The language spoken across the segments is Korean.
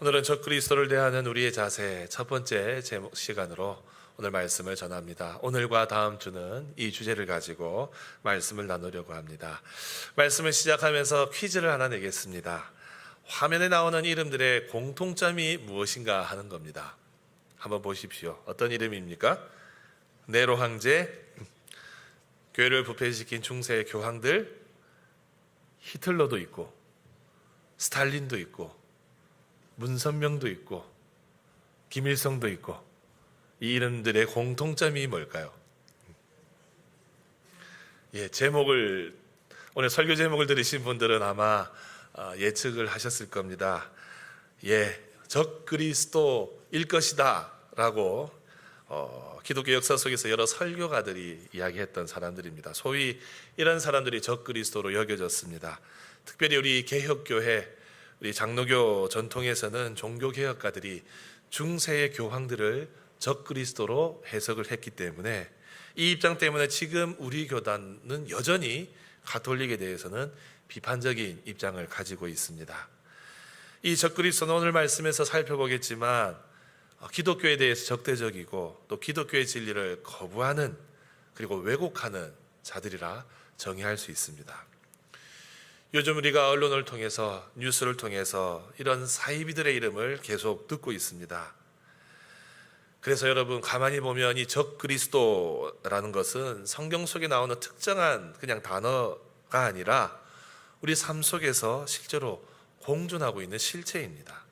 오늘은 적그리스도를 대하는 우리의 자세 첫 번째 제목 시간으로 오늘 말씀을 전합니다. 오늘과 다음 주는 이 주제를 가지고 말씀을 나누려고 합니다. 말씀을 시작하면서 퀴즈를 하나 내겠습니다. 화면에 나오는 이름들의 공통점이 무엇인가 하는 겁니다. 한번 보십시오. 어떤 이름입니까? 네로 황제, 교회를 부패시킨 중세 교황들, 히틀러도 있고 스탈린도 있고 문선명도 있고 김일성도 있고, 이 이름들의 공통점이 뭘까요? 제목을, 오늘 설교 제목을 들으신 분들은 아마 예측을 하셨을 겁니다. 적그리스도일 것이다 라고 기독교 역사 속에서 여러 설교가들이 이야기했던 사람들입니다. 소위 이런 사람들이 적그리스도로 여겨졌습니다. 특별히 우리 개혁교회, 우리 장로교 전통에서는 종교개혁가들이 중세의 교황들을 적그리스도로 해석을 했기 때문에, 이 입장 때문에 지금 우리 교단은 여전히 가톨릭에 대해서는 비판적인 입장을 가지고 있습니다. 이 적그리스도는 오늘 말씀에서 살펴보겠지만 기독교에 대해서 적대적이고 또 기독교의 진리를 거부하는, 그리고 왜곡하는 자들이라 정의할 수 있습니다. 요즘 우리가 언론을 통해서, 뉴스를 통해서 이런 사이비들의 이름을 계속 듣고 있습니다. 그래서 여러분, 가만히 보면 이 적그리스도라는 것은 성경 속에 나오는 특정한 그냥 단어가 아니라 우리 삶 속에서 실제로 공존하고 있는 실체입니다.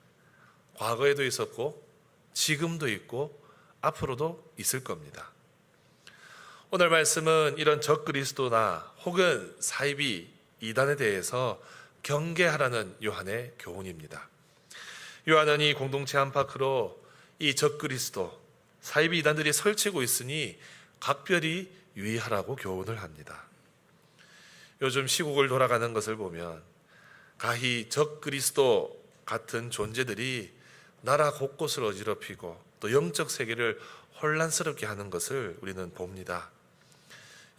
과거에도 있었고 지금도 있고 앞으로도 있을 겁니다. 오늘 말씀은 이런 적그리스도나 혹은 사이비, 이단에 대해서 경계하라는 요한의 교훈입니다. 요한은 이 공동체 안팎으로 이 적그리스도, 사이비 이단들이 설치고 있으니 각별히 유의하라고 교훈을 합니다. 요즘 시국을 돌아가는 것을 보면 가히 적그리스도 같은 존재들이 나라 곳곳을 어지럽히고 또 영적 세계를 혼란스럽게 하는 것을 우리는 봅니다.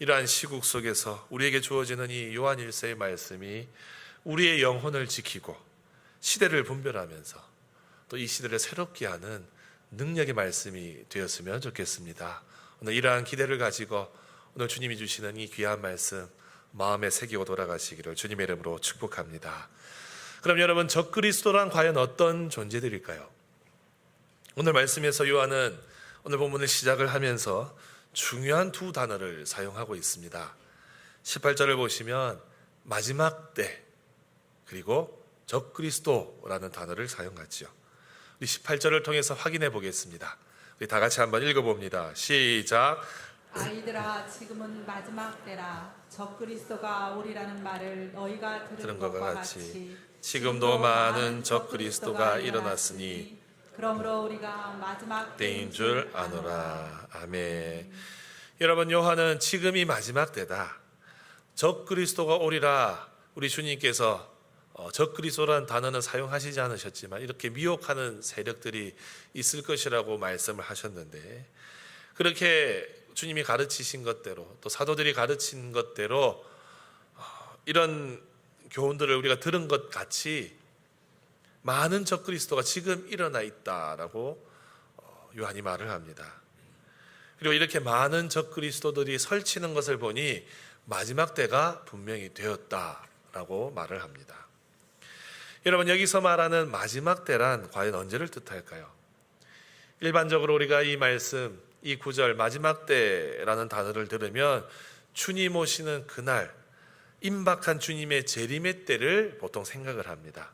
이러한 시국 속에서 우리에게 주어지는 이 요한 1서의 말씀이 우리의 영혼을 지키고 시대를 분별하면서 또 이 시대를 새롭게 하는 능력의 말씀이 되었으면 좋겠습니다. 오늘 이러한 기대를 가지고 오늘 주님이 주시는 이 귀한 말씀 마음에 새기고 돌아가시기를 주님의 이름으로 축복합니다. 그럼 여러분, 적그리스도란 과연 어떤 존재들일까요? 오늘 말씀에서 요한은 오늘 본문을 시작을 하면서 중요한 두 단어를 사용하고 있습니다. 18절을 보시면 마지막 때, 그리고 적그리스도라는 단어를 사용하지요. 우리 18절을 통해서 확인해 보겠습니다. 우리 다 같이 한번 읽어봅니다. 시작. 아이들아, 지금은 마지막 때라. 적그리스도가 오리라는 말을 너희가 들은 것과 같이 지금도 많은 적그리스도가 일어났으니 그러므로 우리가 마지막 때인 줄 아노라. 아멘. 여러분, 요한은 지금이 마지막 때다, 적그리스도가 오리라, 우리 주님께서 적그리스도라는 단어는 사용하시지 않으셨지만 이렇게 미혹하는 세력들이 있을 것이라고 말씀을 하셨는데, 그렇게 주님이 가르치신 것대로 또 사도들이 가르친 것대로 이런 교훈들을 우리가 들은 것 같이 많은 적그리스도가 지금 일어나 있다라고 요한이 말을 합니다. 그리고 이렇게 많은 적그리스도들이 설치는 것을 보니 마지막 때가 분명히 되었다라고 말을 합니다. 여러분, 여기서 말하는 마지막 때란 과연 언제를 뜻할까요? 일반적으로 우리가 이 말씀, 이 구절 마지막 때라는 단어를 들으면 주님 오시는 그날, 임박한 주님의 재림의 때를 보통 생각을 합니다.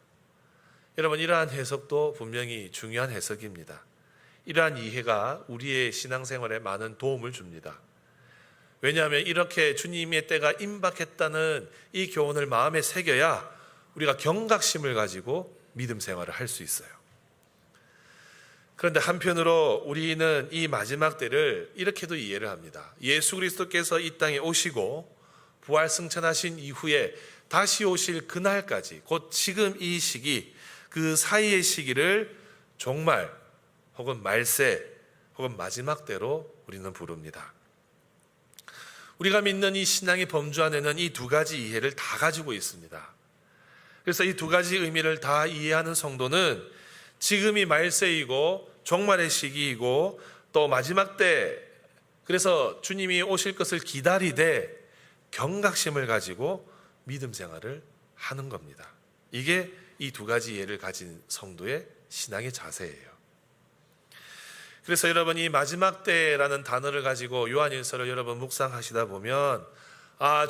여러분, 이러한 해석도 분명히 중요한 해석입니다. 이러한 이해가 우리의 신앙생활에 많은 도움을 줍니다. 왜냐하면 이렇게 주님의 때가 임박했다는 이 교훈을 마음에 새겨야 우리가 경각심을 가지고 믿음 생활을 할 수 있어요. 그런데 한편으로 우리는 이 마지막 때를 이렇게도 이해를 합니다. 예수 그리스도께서 이 땅에 오시고 부활 승천하신 이후에 다시 오실 그날까지, 곧 지금 이 시기, 그 사이의 시기를 종말 혹은 말세 혹은 마지막 때로 우리는 부릅니다. 우리가 믿는 이 신앙의 범주 안에는 이 두 가지 이해를 다 가지고 있습니다. 그래서 이 두 가지 의미를 다 이해하는 성도는 지금이 말세이고 종말의 시기이고 또 마지막 때, 그래서 주님이 오실 것을 기다리되 경각심을 가지고 믿음 생활을 하는 겁니다. 이게 이 두 가지 예를 가진 성도의 신앙의 자세예요. 그래서 여러분, 이 마지막 때라는 단어를 가지고 요한일서를 여러분 묵상하시다 보면,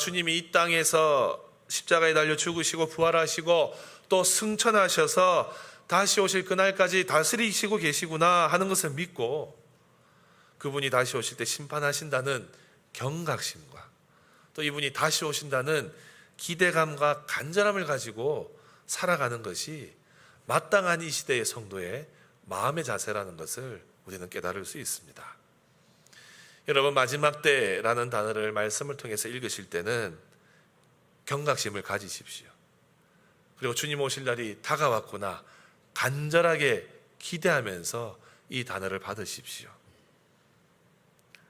주님이 이 땅에서 십자가에 달려 죽으시고 부활하시고 또 승천하셔서 다시 오실 그날까지 다스리시고 계시구나 하는 것을 믿고, 그분이 다시 오실 때 심판하신다는 경각심과 또 이분이 다시 오신다는 기대감과 간절함을 가지고 살아가는 것이 마땅한 이 시대의 성도의 마음의 자세라는 것을 우리는 깨달을 수 있습니다. 여러분, 마지막 때라는 단어를 말씀을 통해서 읽으실 때는 경각심을 가지십시오. 그리고 주님 오실 날이 다가왔구나 간절하게 기대하면서 이 단어를 받으십시오.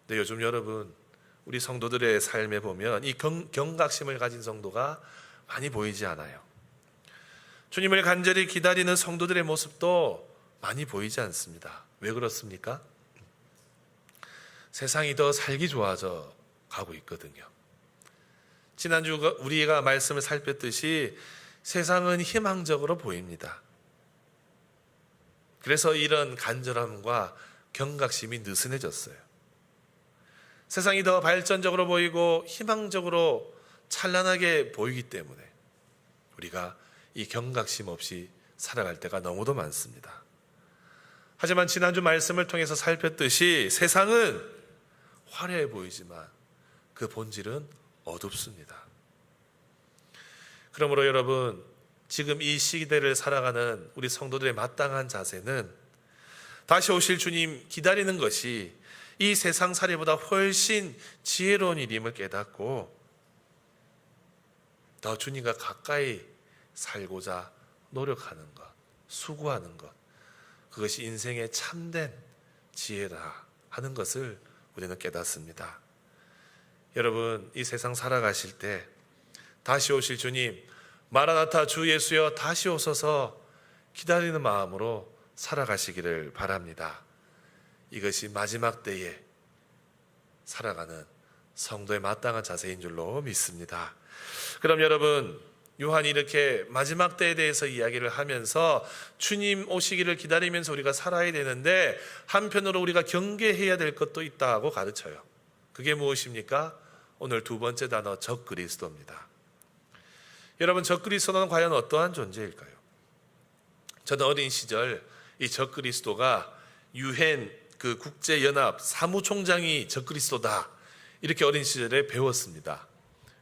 근데 요즘 여러분, 우리 성도들의 삶에 보면 이 경각심을 가진 성도가 많이 보이지 않아요. 주님을 간절히 기다리는 성도들의 모습도 많이 보이지 않습니다. 왜 그렇습니까? 세상이 더 살기 좋아져 가고 있거든요. 지난주 우리가 말씀을 살폈듯이 세상은 희망적으로 보입니다. 그래서 이런 간절함과 경각심이 느슨해졌어요. 세상이 더 발전적으로 보이고 희망적으로 찬란하게 보이기 때문에 우리가 이 경각심 없이 살아갈 때가 너무도 많습니다. 하지만 지난주 말씀을 통해서 살폈듯이 세상은 화려해 보이지만 그 본질은 어둡습니다. 그러므로 여러분, 지금 이 시대를 살아가는 우리 성도들의 마땅한 자세는 다시 오실 주님 기다리는 것이 이 세상 살이보다 훨씬 지혜로운 일임을 깨닫고 더 주님과 가까이 살고자 노력하는 것, 수고하는 것, 그것이 인생의 참된 지혜라 하는 것을 우리는 깨닫습니다. 여러분, 이 세상 살아가실 때 다시 오실 주님, 마라나타 주 예수여 다시 오소서 기다리는 마음으로 살아가시기를 바랍니다. 이것이 마지막 때에 살아가는 성도의 마땅한 자세인 줄로 믿습니다. 그럼 여러분, 요한이 이렇게 마지막 때에 대해서 이야기를 하면서 주님 오시기를 기다리면서 우리가 살아야 되는데 한편으로 우리가 경계해야 될 것도 있다고 가르쳐요. 그게 무엇입니까? 오늘 두 번째 단어 적그리스도입니다. 여러분, 적그리스도는 과연 어떠한 존재일까요? 저는 어린 시절 이 적그리스도가 유엔 그 국제연합 사무총장이 적그리스도다 이렇게 어린 시절에 배웠습니다.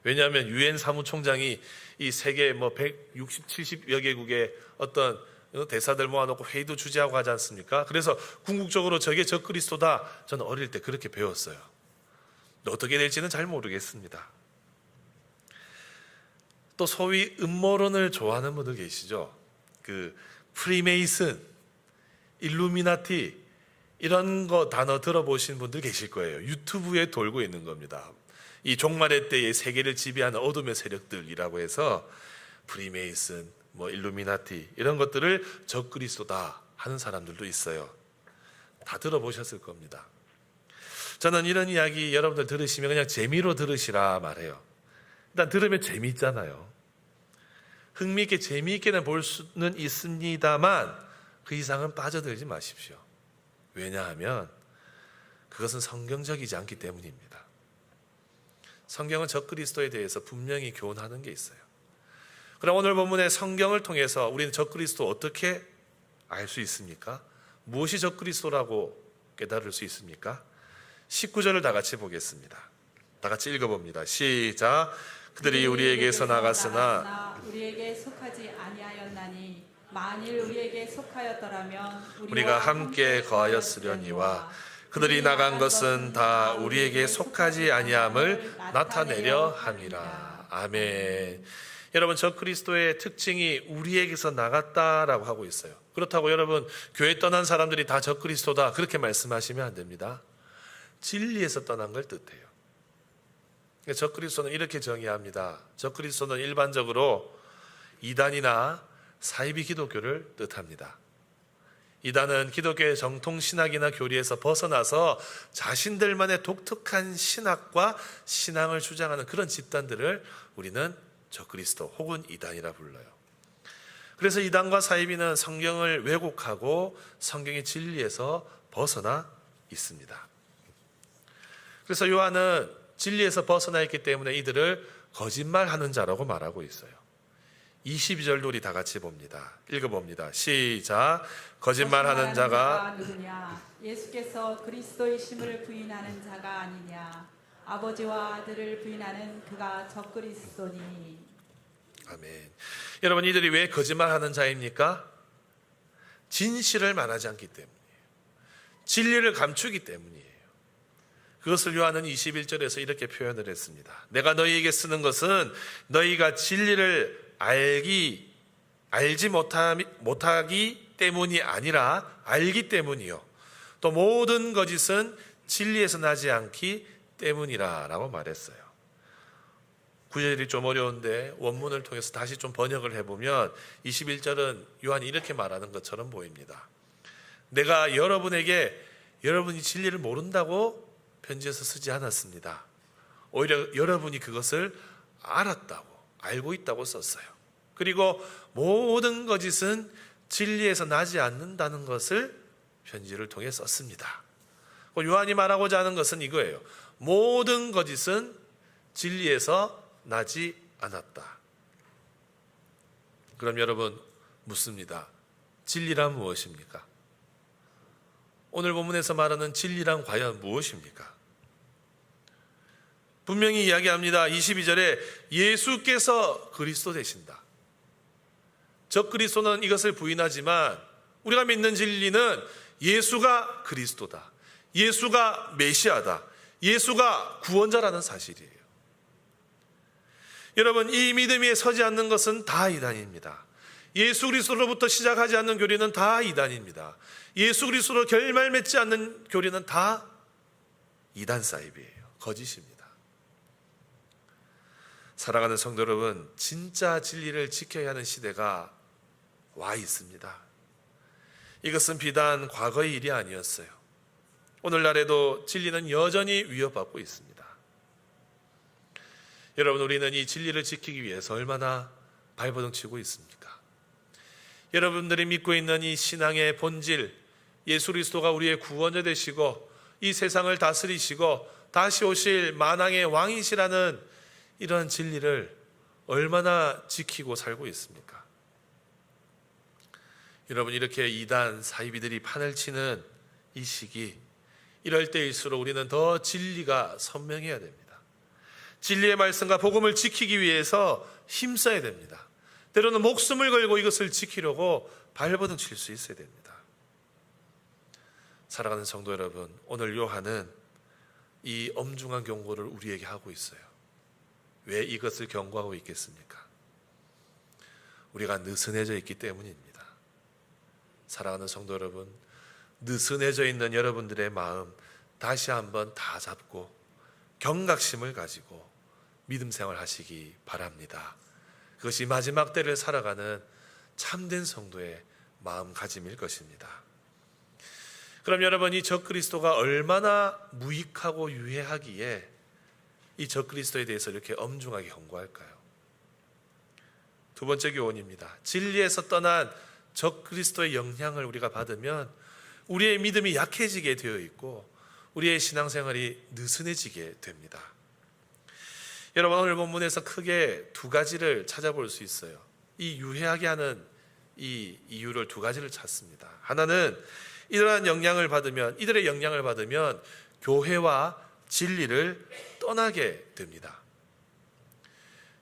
왜냐하면 유엔 사무총장이 이 세계 160, 70여 개국의 어떤 대사들 모아놓고 회의도 주재하고 하지 않습니까? 그래서 궁극적으로 저게 적그리스도다, 저는 어릴 때 그렇게 배웠어요. 어떻게 될지는 잘 모르겠습니다. 또 소위 음모론을 좋아하는 분들 계시죠? 그 프리메이슨, 일루미나티 이런 거 단어 들어보신 분들 계실 거예요. 유튜브에 돌고 있는 겁니다. 이 종말의 때의 세계를 지배하는 어둠의 세력들이라고 해서 프리메이슨, 일루미나티 이런 것들을 적그리스도다 하는 사람들도 있어요. 다 들어보셨을 겁니다. 저는 이런 이야기 여러분들 들으시면 그냥 재미로 들으시라 말해요. 일단 들으면 재미있잖아요. 흥미있게 재미있게는 볼 수는 있습니다만 그 이상은 빠져들지 마십시오. 왜냐하면 그것은 성경적이지 않기 때문입니다. 성경은 적그리스도에 대해서 분명히 교훈하는 게 있어요. 그럼 오늘 본문의 성경을 통해서 우리는 적그리스도 어떻게 알 수 있습니까? 무엇이 적그리스도라고 깨달을 수 있습니까? 19절을 다 같이 보겠습니다. 다 같이 읽어봅니다. 시작. 그들이 우리에게서 나갔으나 우리에게 속하지 아니하였나니 만일 우리에게 속하였더라면 우리가 함께 거하였으려니와 그들이 나간 것은 다 우리에게 속하지 아니함을 나타내려 함이라. 아멘. 여러분, 적그리스도의 특징이 우리에게서 나갔다라고 하고 있어요. 그렇다고 여러분 교회 떠난 사람들이 다 적그리스도다 그렇게 말씀하시면 안 됩니다. 진리에서 떠난 걸 뜻해요. 적그리스도는 이렇게 정의합니다. 적그리스도는 일반적으로 이단이나 사이비 기독교를 뜻합니다. 이단은 기독교의 정통 신학이나 교리에서 벗어나서 자신들만의 독특한 신학과 신앙을 주장하는 그런 집단들을 우리는 적그리스도 혹은 이단이라 불러요. 그래서 이단과 사이비는 성경을 왜곡하고 성경의 진리에서 벗어나 있습니다. 그래서 요한은 진리에서 벗어나 있기 때문에 이들을 거짓말하는 자라고 말하고 있어요. 22절도 우리 다 같이 봅니다. 읽어봅니다. 시작. 거짓말하는 자가 누구냐? 예수께서 그리스도이심을 부인하는 자가 아니냐? 아버지와 아들을 부인하는 그가 적그리스도니. 아멘. 여러분, 이들이 왜 거짓말하는 자입니까? 진실을 말하지 않기 때문이에요. 진리를 감추기 때문이에요. 그것을 요한은 21절에서 이렇게 표현을 했습니다. 내가 너희에게 쓰는 것은 너희가 진리를 알지 못하기 때문이 아니라 알기 때문이요. 또 모든 거짓은 진리에서 나지 않기 때문이라 라고 말했어요. 구절이 좀 어려운데 원문을 통해서 다시 좀 번역을 해보면 21절은 요한이 이렇게 말하는 것처럼 보입니다. 내가 여러분이 진리를 모른다고 편지에서 쓰지 않았습니다. 오히려 여러분이 그것을 알고 있다고 썼어요. 그리고 모든 거짓은 진리에서 나지 않는다는 것을 편지를 통해 썼습니다. 요한이 말하고자 하는 것은 이거예요. 모든 거짓은 진리에서 나지 않았다. 그럼 여러분 묻습니다. 진리란 무엇입니까? 오늘 본문에서 말하는 진리란 과연 무엇입니까? 분명히 이야기합니다. 22절에 예수께서 그리스도 되신다. 적그리스도는 이것을 부인하지만 우리가 믿는 진리는 예수가 그리스도다. 예수가 메시아다. 예수가 구원자라는 사실이에요. 여러분, 이 믿음에 서지 않는 것은 다 이단입니다. 예수 그리스도로부터 시작하지 않는 교리는 다 이단입니다. 예수 그리스도로 결말 맺지 않는 교리는 다 이단 사이비예요. 거짓입니다. 사랑하는 성도 여러분, 진짜 진리를 지켜야 하는 시대가 와 있습니다. 이것은 비단 과거의 일이 아니었어요. 오늘날에도 진리는 여전히 위협받고 있습니다. 여러분, 우리는 이 진리를 지키기 위해서 얼마나 발버둥 치고 있습니까? 여러분들이 믿고 있는 이 신앙의 본질, 예수 그리스도가 우리의 구원자 되시고 이 세상을 다스리시고 다시 오실 만왕의 왕이시라는 이런 진리를 얼마나 지키고 살고 있습니까? 여러분, 이렇게 이단 사이비들이 판을 치는 이 시기, 이럴 때일수록 우리는 더 진리가 선명해야 됩니다. 진리의 말씀과 복음을 지키기 위해서 힘써야 됩니다. 때로는 목숨을 걸고 이것을 지키려고 발버둥 칠 수 있어야 됩니다. 사랑하는 성도 여러분, 오늘 요한은 이 엄중한 경고를 우리에게 하고 있어요. 왜 이것을 경고하고 있겠습니까? 우리가 느슨해져 있기 때문입니다. 사랑하는 성도 여러분, 느슨해져 있는 여러분들의 마음 다시 한번 다 잡고 경각심을 가지고 믿음 생활 하시기 바랍니다. 그것이 마지막 때를 살아가는 참된 성도의 마음가짐일 것입니다. 그럼 여러분, 이 적그리스도가 얼마나 무익하고 유해하기에 이 적그리스도에 대해서 이렇게 엄중하게 경고할까요? 두 번째 교훈입니다. 진리에서 떠난 적그리스도의 영향을 우리가 받으면 우리의 믿음이 약해지게 되어 있고 우리의 신앙생활이 느슨해지게 됩니다. 여러분, 오늘 본문에서 크게 두 가지를 찾아볼 수 있어요. 이 유해하게 하는 이 이유를 두 가지를 찾습니다. 하나는 이러한 이들의 영향을 받으면 교회와 진리를 떠나게 됩니다.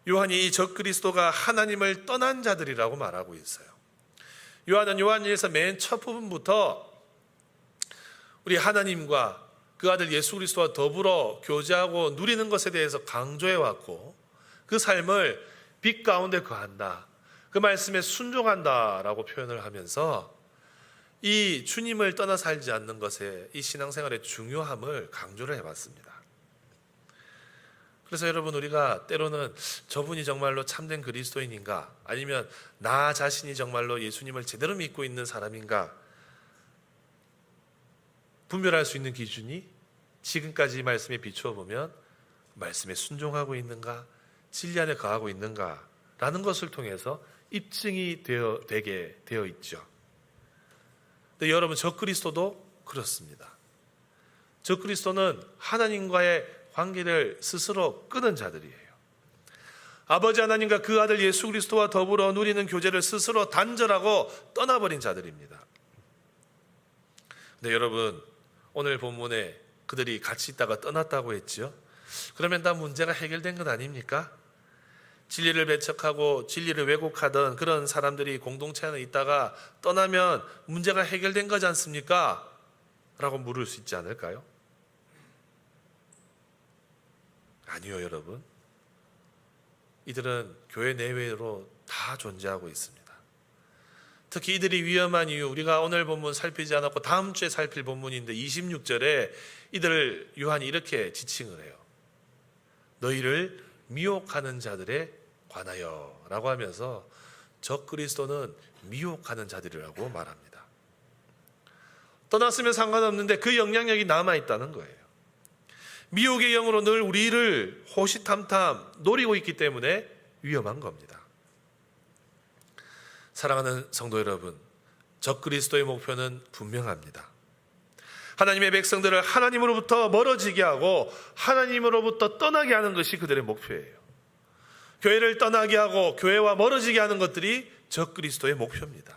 요한이 이 적그리스도가 하나님을 떠난 자들이라고 말하고 있어요. 요한은 요한일서 맨 첫 부분부터 우리 하나님과 그 아들 예수 그리스도와 더불어 교제하고 누리는 것에 대해서 강조해 왔고 그 삶을 빛 가운데 거한다, 그 말씀에 순종한다라고 표현을 하면서 이 주님을 떠나 살지 않는 것에 이 신앙생활의 중요함을 강조를 해봤습니다. 그래서 여러분, 우리가 때로는 저분이 정말로 참된 그리스도인인가, 아니면 나 자신이 정말로 예수님을 제대로 믿고 있는 사람인가 분별할 수 있는 기준이 지금까지 말씀에 비추어 보면 말씀에 순종하고 있는가, 진리 안에 거하고 있는가라는 것을 통해서 입증이 되게 되어 있죠. 근데 여러분, 적그리스도도 그렇습니다. 적그리스도는 하나님과의 관계를 스스로 끊은 자들이에요. 아버지 하나님과 그 아들 예수 그리스도와 더불어 누리는 교제를 스스로 단절하고 떠나버린 자들입니다. 근데 여러분, 오늘 본문에 그들이 같이 있다가 떠났다고 했죠. 그러면 다 문제가 해결된 것 아닙니까? 진리를 배척하고 진리를 왜곡하던 그런 사람들이 공동체 안에 있다가 떠나면 문제가 해결된 거지 않습니까? 라고 물을 수 있지 않을까요? 아니요, 여러분. 이들은 교회 내외로 다 존재하고 있습니다. 특히 이들이 위험한 이유, 우리가 오늘 본문 살피지 않았고 다음 주에 살필 본문인데 26절에 이들을 요한이 이렇게 지칭을 해요. 너희를 미혹하는 자들에 관하여 라고 하면서 적그리스도는 미혹하는 자들이라고 말합니다. 떠났으면 상관없는데 그 영향력이 남아있다는 거예요. 미혹의 영으로 늘 우리를 호시탐탐 노리고 있기 때문에 위험한 겁니다. 사랑하는 성도 여러분, 적그리스도의 목표는 분명합니다. 하나님의 백성들을 하나님으로부터 멀어지게 하고 하나님으로부터 떠나게 하는 것이 그들의 목표예요. 교회를 떠나게 하고 교회와 멀어지게 하는 것들이 적그리스도의 목표입니다.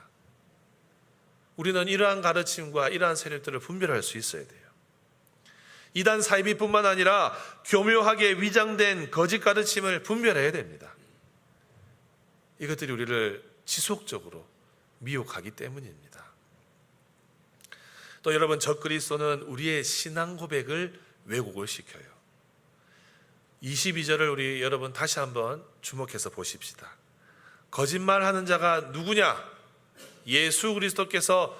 우리는 이러한 가르침과 이러한 세력들을 분별할 수 있어야 돼요. 이단 사이비뿐만 아니라 교묘하게 위장된 거짓 가르침을 분별해야 됩니다. 이것들이 우리를 지속적으로 미혹하기 때문입니다. 또 여러분, 적그리스도는 우리의 신앙 고백을 왜곡을 시켜요. 22절을 우리 여러분 다시 한번 주목해서 보십시다. 거짓말하는 자가 누구냐? 예수께서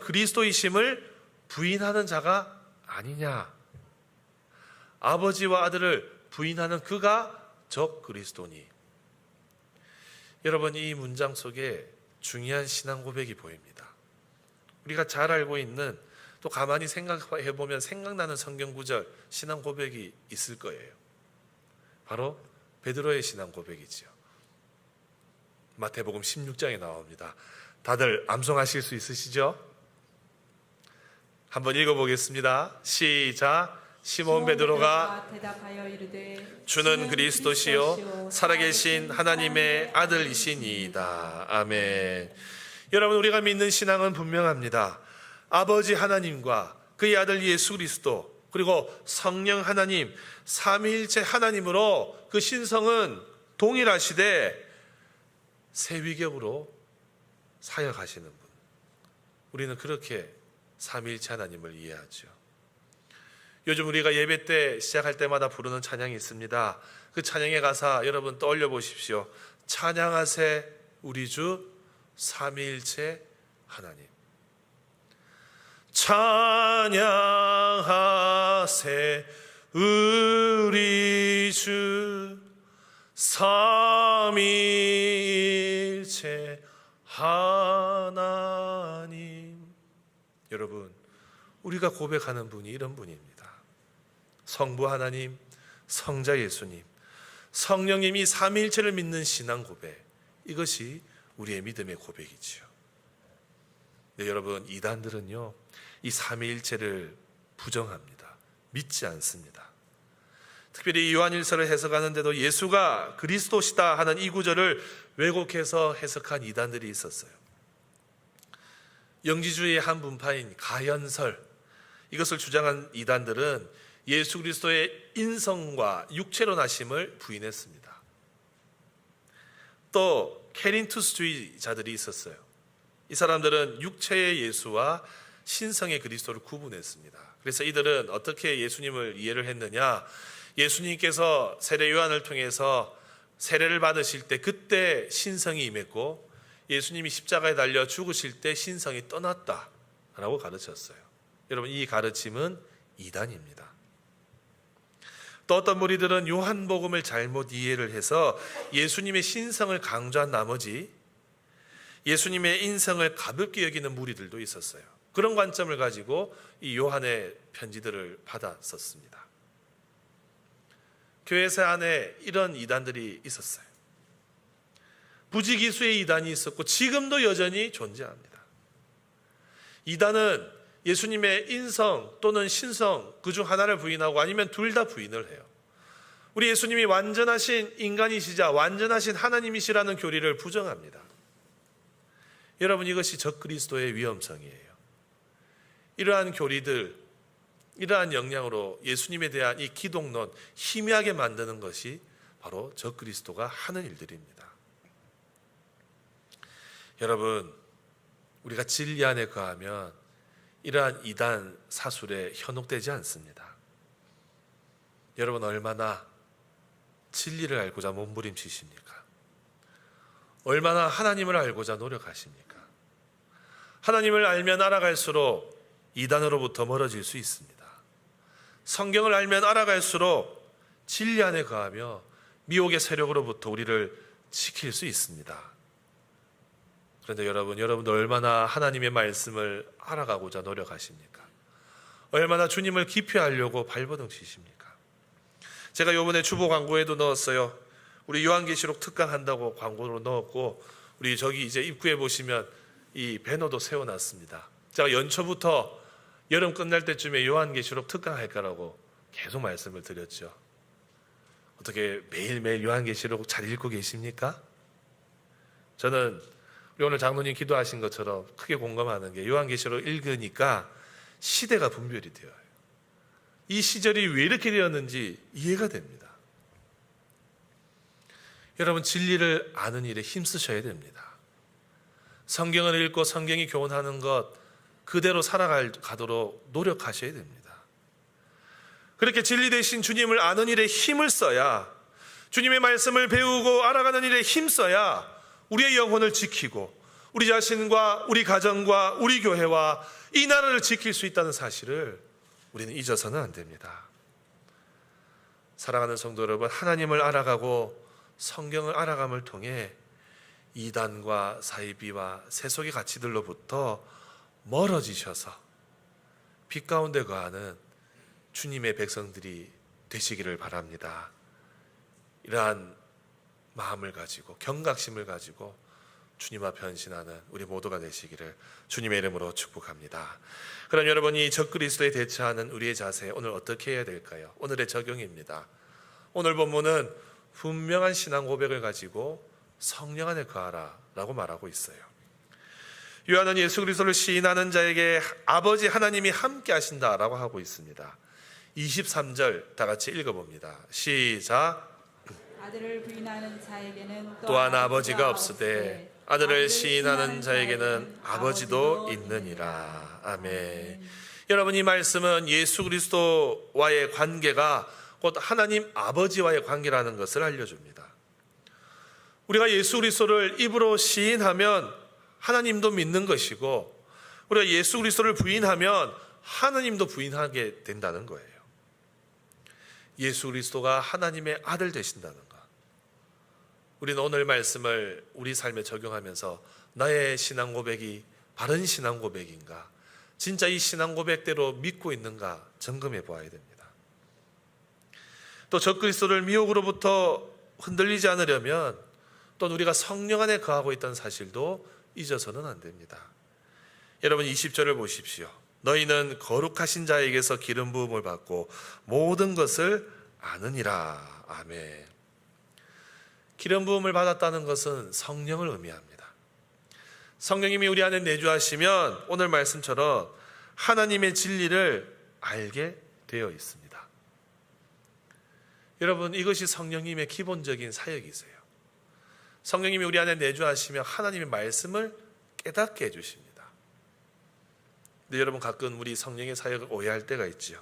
그리스도이심을 부인하는 자가 아니냐? 아버지와 아들을 부인하는 그가 적그리스도니. 여러분, 이 문장 속에 중요한 신앙 고백이 보입니다. 우리가 잘 알고 있는, 또 가만히 생각해 보면 생각나는 성경 구절, 신앙 고백이 있을 거예요. 바로 베드로의 신앙 고백이지요. 마태복음 16장에 나옵니다. 다들 암송하실 수 있으시죠? 한번 읽어보겠습니다. 시작. 시몬 베드로가 대답하여 이르되 주는 그리스도시요 살아계신 하나님의 아들이시니이다. 아멘. 여러분, 우리가 믿는 신앙은 분명합니다. 아버지 하나님과 그의 아들 예수 그리스도, 그리고 성령 하나님, 삼위일체 하나님으로 그 신성은 동일하시되 세위격으로 사역하시는 분. 우리는 그렇게 삼위일체 하나님을 이해하죠. 요즘 우리가 예배 때 시작할 때마다 부르는 찬양이 있습니다. 그 찬양의 가사 여러분 떠올려 보십시오. 찬양하세 우리 주 삼위일체 하나님. 찬양하세 우리 주 삼위일체 하나님. 여러분, 우리가 고백하는 분이 이런 분입니다. 성부 하나님, 성자 예수님, 성령님이 삼위일체를 믿는 신앙 고백, 이것이 우리의 믿음의 고백이지요. 네, 여러분, 이단들은요 이 삼위일체를 부정합니다. 믿지 않습니다. 특별히 요한일서를 해석하는데도 예수가 그리스도시다 하는 이 구절을 왜곡해서 해석한 이단들이 있었어요. 영지주의의 한 분파인 가연설, 이것을 주장한 이단들은 예수 그리스도의 인성과 육체로 나심을 부인했습니다. 또 케린투스주의자들이 있었어요. 이 사람들은 육체의 예수와 신성의 그리스도를 구분했습니다. 그래서 이들은 어떻게 예수님을 이해를 했느냐? 예수님께서 세례 요한을 통해서 세례를 받으실 때 그때 신성이 임했고 예수님이 십자가에 달려 죽으실 때 신성이 떠났다라고 가르쳤어요. 여러분, 이 가르침은 이단입니다. 또 어떤 무리들은 요한복음을 잘못 이해를 해서 예수님의 신성을 강조한 나머지 예수님의 인성을 가볍게 여기는 무리들도 있었어요. 그런 관점을 가지고 이 요한의 편지들을 받았었습니다. 교회사 안에 이런 이단들이 있었어요. 부지기수의 이단이 있었고 지금도 여전히 존재합니다. 이단은 예수님의 인성 또는 신성 그 중 하나를 부인하고 아니면 둘 다 부인을 해요. 우리 예수님이 완전하신 인간이시자 완전하신 하나님이시라는 교리를 부정합니다. 여러분, 이것이 적그리스도의 위험성이에요. 이러한 교리들, 이러한 역량으로 예수님에 대한 이 기독론 희미하게 만드는 것이 바로 적그리스도가 하는 일들입니다. 여러분, 우리가 진리 안에 거하면 이러한 이단 사술에 현혹되지 않습니다. 여러분, 얼마나 진리를 알고자 몸부림치십니까? 얼마나 하나님을 알고자 노력하십니까? 하나님을 알면 알아갈수록 이단으로부터 멀어질 수 있습니다. 성경을 알면 알아갈수록 진리 안에 거하며 미혹의 세력으로부터 우리를 지킬 수 있습니다. 그런데 여러분 얼마나 하나님의 말씀을 알아가고자 노력하십니까? 얼마나 주님을 깊이 알려고 발버둥 치십니까? 제가 이번에 주보 광고에도 넣었어요. 우리 요한계시록 특강 한다고 광고로 넣었고, 우리 저기 이제 입구에 보시면 이 배너도 세워놨습니다. 제가 연초부터 여름 끝날 때쯤에 요한계시록 특강 할 거라고 계속 말씀을 드렸죠. 어떻게 매일매일 요한계시록 잘 읽고 계십니까? 저는 우리 오늘 장로님 기도하신 것처럼 크게 공감하는 게 요한계시록 읽으니까 시대가 분별이 되어요. 이 시절이 왜 이렇게 되었는지 이해가 됩니다. 여러분, 진리를 아는 일에 힘쓰셔야 됩니다. 성경을 읽고 성경이 교훈하는 것 그대로 살아가도록 노력하셔야 됩니다. 그렇게 진리 대신 주님을 아는 일에 힘을 써야, 주님의 말씀을 배우고 알아가는 일에 힘써야 우리의 영혼을 지키고 우리 자신과 우리 가정과 우리 교회와 이 나라를 지킬 수 있다는 사실을 우리는 잊어서는 안 됩니다. 사랑하는 성도 여러분, 하나님을 알아가고 성경을 알아감을 통해 이단과 사이비와 세속의 가치들로부터 멀어지셔서 빛 가운데 거하는 주님의 백성들이 되시기를 바랍니다. 이러한 마음을 가지고 경각심을 가지고 주님 앞에 헌신하는 우리 모두가 되시기를 주님의 이름으로 축복합니다. 그럼 여러분이 적그리스도에 대처하는 우리의 자세 오늘 어떻게 해야 될까요? 오늘의 적용입니다. 오늘 본문은 분명한 신앙 고백을 가지고 성령 안에 거하라 라고 말하고 있어요. 요한은 예수 그리스도를 시인하는 자에게 아버지 하나님이 함께 하신다라고 하고 있습니다. 23절 다 같이 읽어봅니다. 시작. 아들을 부인하는 자에게는 또한 아버지가 없으되 아들을 시인하는 자에게는 아버지도 있느니라. 아멘. 여러분, 이 말씀은 예수 그리스도와의 관계가 곧 하나님 아버지와의 관계라는 것을 알려줍니다. 우리가 예수 그리스도를 입으로 시인하면 하나님도 믿는 것이고, 우리가 예수 그리스도를 부인하면 하나님도 부인하게 된다는 거예요. 예수 그리스도가 하나님의 아들 되신다는 것. 우리는 오늘 말씀을 우리 삶에 적용하면서 나의 신앙 고백이 바른 신앙 고백인가, 진짜 이 신앙 고백대로 믿고 있는가 점검해 보아야 됩니다. 또 적그리스도를 미혹으로부터 흔들리지 않으려면 또 우리가 성령 안에 거하고 있다는 사실도 잊어서는 안 됩니다. 여러분, 20절을 보십시오. 너희는 거룩하신 자에게서 기름 부음을 받고 모든 것을 아느니라. 아멘. 기름 부음을 받았다는 것은 성령을 의미합니다. 성령님이 우리 안에 내주하시면 오늘 말씀처럼 하나님의 진리를 알게 되어 있습니다. 여러분, 이것이 성령님의 기본적인 사역이세요. 성령님이 우리 안에 내주하시며 하나님의 말씀을 깨닫게 해주십니다. 근데 여러분, 가끔 우리 성령의 사역을 오해할 때가 있죠.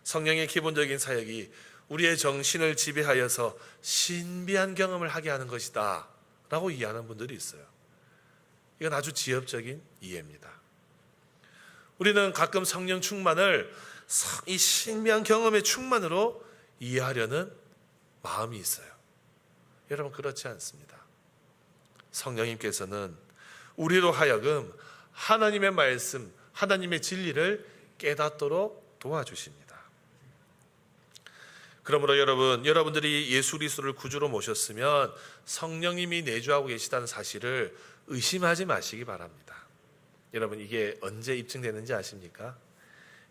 성령의 기본적인 사역이 우리의 정신을 지배하여서 신비한 경험을 하게 하는 것이다 라고 이해하는 분들이 있어요. 이건 아주 지엽적인 이해입니다. 우리는 가끔 성령 충만을 이 신비한 경험의 충만으로 이해하려는 마음이 있어요. 여러분, 그렇지 않습니다. 성령님께서는 우리로 하여금 하나님의 말씀, 하나님의 진리를 깨닫도록 도와주십니다. 그러므로 여러분들이 예수 그리스도를 구주로 모셨으면 성령님이 내주하고 계시다는 사실을 의심하지 마시기 바랍니다. 여러분, 이게 언제 입증되는지 아십니까?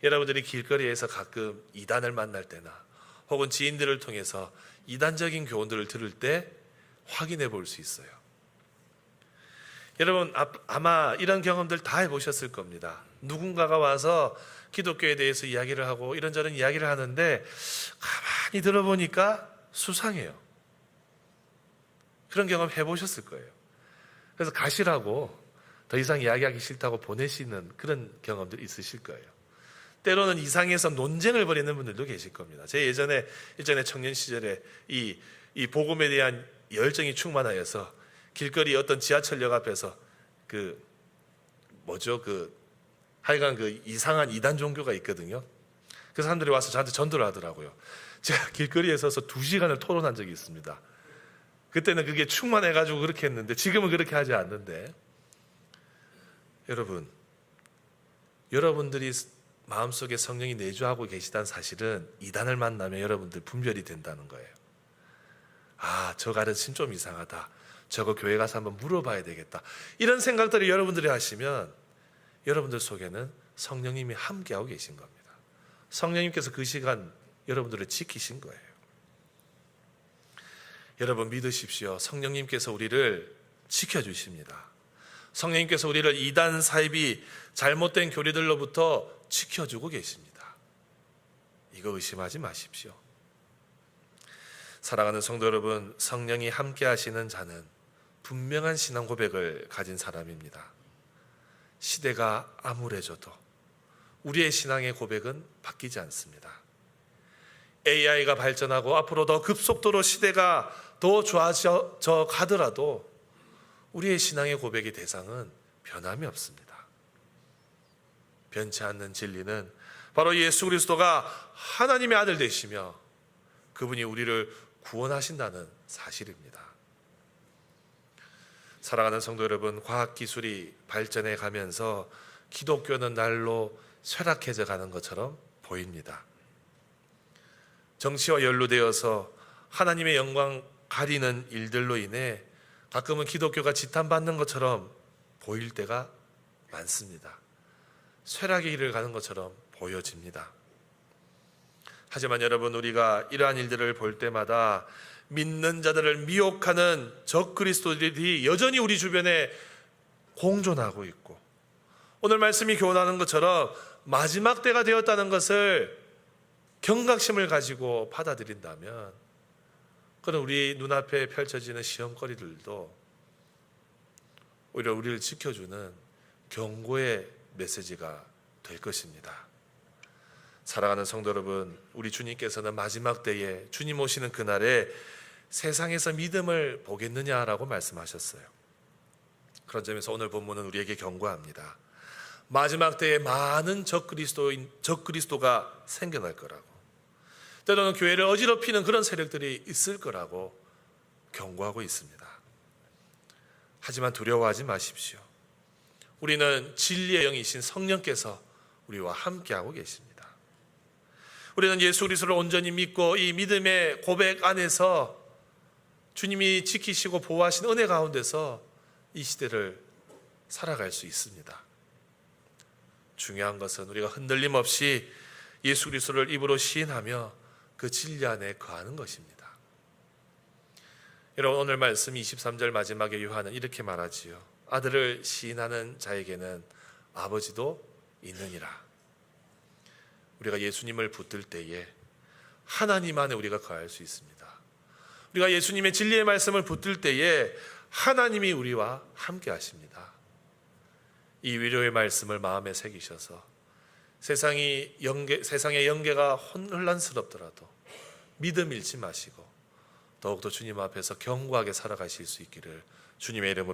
여러분들이 길거리에서 가끔 이단을 만날 때나 혹은 지인들을 통해서 이단적인 교훈들을 들을 때 확인해 볼 수 있어요. 여러분, 아마 이런 경험들 다 해보셨을 겁니다. 누군가가 와서 기독교에 대해서 이야기를 하고 이런저런 이야기를 하는데 가만히 들어보니까 수상해요. 그런 경험 해보셨을 거예요. 그래서 가시라고, 더 이상 이야기하기 싫다고 보내시는 그런 경험들 있으실 거예요. 때로는 이상해서 논쟁을 벌이는 분들도 계실 겁니다. 제 예전에 청년 시절에 이 복음에 대한 열정이 충만하여서 길거리 어떤 지하철역 앞에서 하여간 이상한 이단 종교가 있거든요. 그 사람들이 와서 저한테 전도를 하더라고요. 제가 길거리에 서서 2시간을 토론한 적이 있습니다. 그때는 그게 충만해가지고 그렇게 했는데 지금은 그렇게 하지 않는데, 여러분들이 마음속에 성령이 내주하고 계시다는 사실은 이단을 만나면 여러분들 분별이 된다는 거예요. 아, 저 가르침 좀 이상하다. 저거 교회 가서 한번 물어봐야 되겠다. 이런 생각들을 여러분들이 하시면 여러분들 속에는 성령님이 함께하고 계신 겁니다. 성령님께서 그 시간 여러분들을 지키신 거예요. 여러분, 믿으십시오. 성령님께서 우리를 지켜주십니다. 성령님께서 우리를 이단 사이비 잘못된 교리들로부터 지켜주고 계십니다. 이거 의심하지 마십시오. 사랑하는 성도 여러분, 성령이 함께 하시는 자는 분명한 신앙 고백을 가진 사람입니다. 시대가 암울해져도 우리의 신앙의 고백은 바뀌지 않습니다. AI가 발전하고 앞으로 더 급속도로 시대가 더 좋아져 가더라도 우리의 신앙의 고백의 대상은 변함이 없습니다. 변치 않는 진리는 바로 예수 그리스도가 하나님의 아들 되시며 그분이 우리를 구원하신다는 사실입니다. 사랑하는 성도 여러분, 과학기술이 발전해 가면서 기독교는 날로 쇠락해져 가는 것처럼 보입니다. 정치와 연루되어서 하나님의 영광 가리는 일들로 인해 가끔은 기독교가 지탄받는 것처럼 보일 때가 많습니다. 쇠락의 길을 가는 것처럼 보여집니다. 하지만 여러분, 우리가 이러한 일들을 볼 때마다 믿는 자들을 미혹하는 적그리스도들이 여전히 우리 주변에 공존하고 있고, 오늘 말씀이 교훈하는 것처럼 마지막 때가 되었다는 것을 경각심을 가지고 받아들인다면, 그런 우리 눈앞에 펼쳐지는 시험거리들도 오히려 우리를 지켜주는 경고의 메시지가 될 것입니다. 사랑하는 성도 여러분, 우리 주님께서는 마지막 때에 주님 오시는 그날에 세상에서 믿음을 보겠느냐라고 말씀하셨어요. 그런 점에서 오늘 본문은 우리에게 경고합니다. 마지막 때에 많은 적그리스도가 생겨날 거라고, 때로는 교회를 어지럽히는 그런 세력들이 있을 거라고 경고하고 있습니다. 하지만 두려워하지 마십시오. 우리는 진리의 영이신 성령께서 우리와 함께하고 계십니다. 우리는 예수 그리스도를 온전히 믿고 이 믿음의 고백 안에서 주님이 지키시고 보호하신 은혜 가운데서 이 시대를 살아갈 수 있습니다. 중요한 것은 우리가 흔들림 없이 예수 그리스도를 입으로 시인하며 그 진리 안에 거하는 것입니다. 여러분, 오늘 말씀 23절 마지막에 요한은 이렇게 말하지요. 아들을 시인하는 자에게는 아버지도 있느니라. 우리가 예수님을 붙들 때에 하나님 안에 우리가 거할 수 있습니다. 우리가 예수님의 진리의 말씀을 붙들 때에 하나님이 우리와 함께 하십니다. 이 위로의 말씀을 마음에 새기셔서 세상의 영계가 혼란스럽더라도 믿음 잃지 마시고 더욱더 주님 앞에서 견고하게 살아가실 수 있기를 주님의 이름으로